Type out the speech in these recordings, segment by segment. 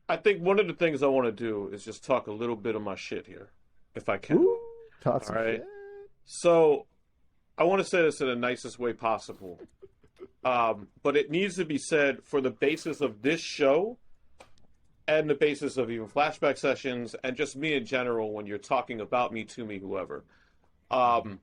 I think one of the things I want to do is just talk a little bit of my shit here, if I can. Ooh, talk All some right. shit. So I want to say this in the nicest way possible. But it needs to be said for the basis of this show and the basis of even flashback sessions and just me in general when you're talking about me, to me, whoever. Um,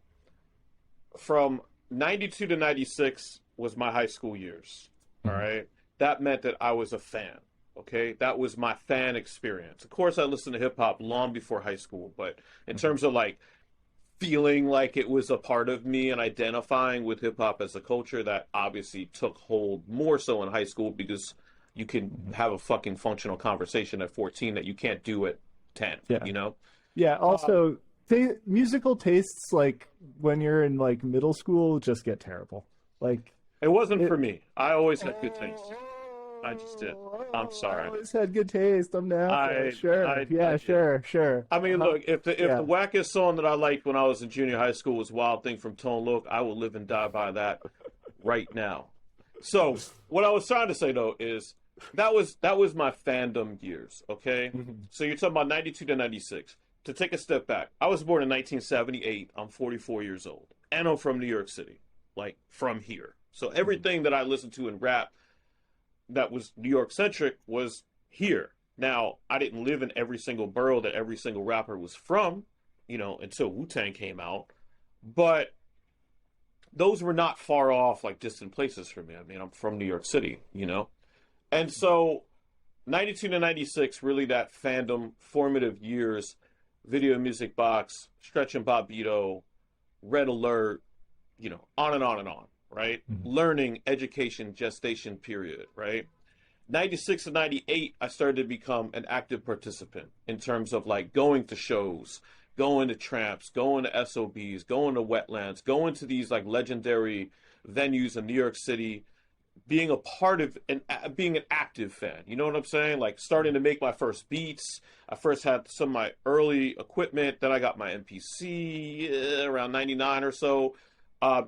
from 92 to 96 was my high school years. All Mhm. right. That meant that I was a fan. Okay. That was my fan experience. Of course, I listened to hip hop long before high school, but in Mhm. terms of like feeling like it was a part of me and identifying with hip hop as a culture, that obviously took hold more so in high school because you can Mhm. have a fucking functional conversation at 14 that you can't do at 10, Yeah. you know? Yeah. Um, Also, musical tastes like when you're in like middle school just get terrible. Like it wasn't it. for me. I always had good taste. I just did. I'm Oh, I sorry. always had good taste. I'm an afro. I Sure. I Yeah. did. Sure. Sure. I mean, Uh-huh. look, if the Yeah. wackest song that I liked when I was in junior high school was Wild Thing from Tone Loc, I will live and die by that right now. So what I was trying to say though is that was my fandom years, okay? Mhm. So you're talking about 92 to 96. To take a step back, I was born in 1978. I'm 44 years old, and I'm from New York City, like from here. So Mhm. everything that I listened to in rap that was New York centric was here. Now, I didn't live in every single borough that every single rapper was from, until Wu Tang came out. But those were not far off, like distant places for me. I mean, I'm from New York City. And so 92 to 96, really that fandom, formative years, Video Music Box, Stretch and Bobbito, Red Alert, on and on and on, right? Mhm. Learning, education, gestation period, right? 96 and 98, I started to become an active participant in terms of like going to shows, going to tramps, going to SOBs, going to wetlands, going to these like legendary venues in New York City, being a part of and being an active fan. You know what I'm saying? Like starting to make my first beats. I first had some of my early equipment. Then I got my MPC around 99 or so.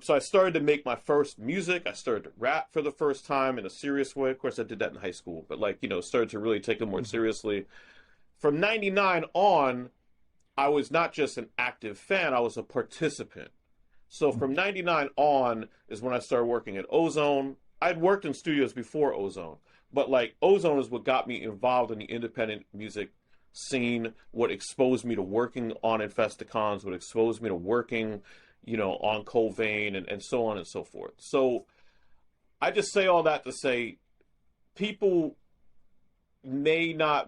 So I started to make my first music. I started to rap for the first time in a serious way. Of course, I did that in high school, but like, started to really take it more Mhm. seriously. From 99 on, I was not just an active fan, I was a participant. So Mhm. from 99 on is when I started working at Ozone. I'd worked in studios before Ozone, but like Ozone is what got me involved in the independent music scene, what exposed me to working on Infesticons, what exposed me to working, on Covain and so on and so forth. So I just say all that to say people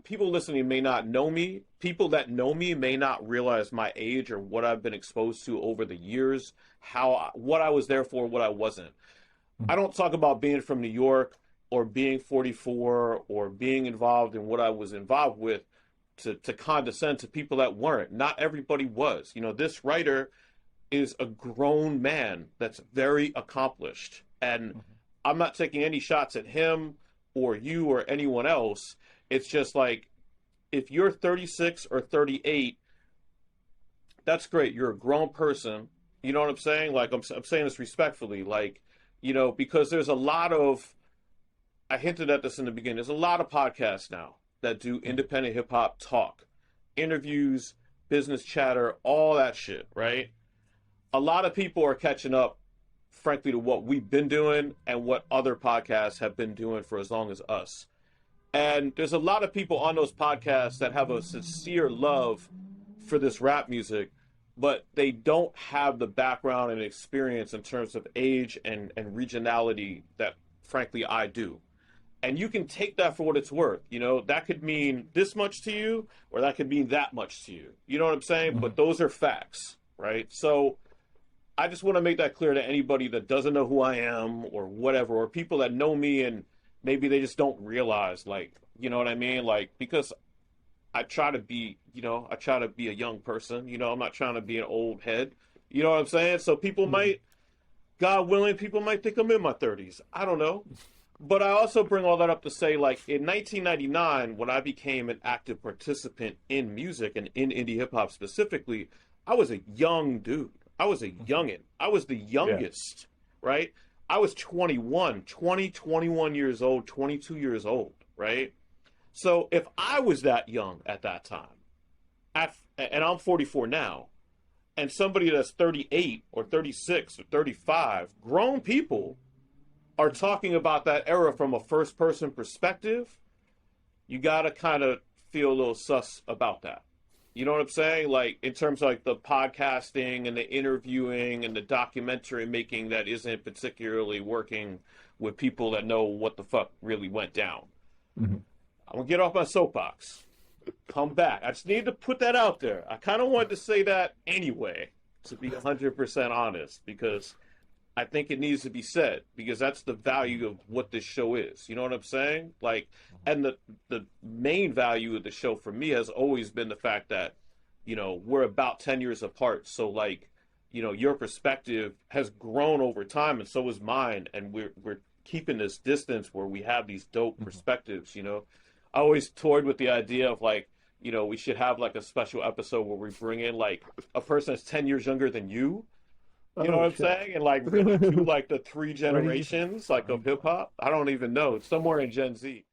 people listening may not know me. People that know me may not realize my age or what I've been exposed to over the years, what I was there for, what I wasn't. I Mhm. don't talk about being from New York or being 44 or being involved in what I was involved with to condescend to people that weren't. Not everybody was. This writer is a grown man that's very accomplished. And Mhm. I'm not taking any shots at him or you or anyone else. It's just like if you're 36 or 38, that's great. You're a grown person. You know what I'm saying? Like I'm saying this respectfully, like because there's a lot of I hinted at this in the beginning. There's a lot of podcasts now that do Mhm. independent hip hop talk, interviews, business chatter, all that shit, right? A lot of people are catching up, frankly, to what we've been doing and what other podcasts have been doing for as long as us. And there's a lot of people on those podcasts that have a sincere love for this rap music, but they don't have the background and experience in terms of age and regionality that, frankly, I do. And you can take that for what it's worth. That could mean this much to you, or that could mean that much to you. You know what I'm saying? But Mhm. those are facts, right? So I just want to make that clear to anybody that doesn't know who I am or whatever, or people that know me and maybe they just don't realize, like, you know what I mean? Like, because I try to be a young person. I'm not trying to be an old head. You know what I'm saying? So people Mhm. might, God willing, people might think I'm in my 30s. I don't know. But I also bring all that up to say, like, in 1999, when I became an active participant in music and in indie hip hop specifically, I was a young dude. I was a Mhm. youngin'. I was the Yeah. youngest, right? I was 21, 20, 21 years old, 22 years old, right? So if I was that young at that time, and I'm 44 now, and somebody that's 38 or 36 or 35, grown people are talking about that era from a first person perspective, you got to kind of feel a little sus about that. You know what I'm saying? Like, in terms of like the podcasting and the interviewing and the documentary making that isn't particularly working with people that know what the fuck really went down. Mm-hmm. I'm going to get off my soapbox. Come back. I just need to put that out there. I kind of wanted to say that anyway, to be 100% honest, because I think it needs to be said, because that's the value of what this show is. You know what I'm saying? Like, and the main value of the show for me has always been the fact that, you know, we're about 10 years apart. So, like, you know, your perspective has grown over time, and so is mine. And we're keeping this distance where we have these dope perspectives, you know. I always toyed with the idea of, like, you know, we should have like a special episode where we bring in like a person that's 10 years younger than you. You know what I'm saying? And like really do like the three generations like of hip hop. I don't even know. It's somewhere in Gen Z.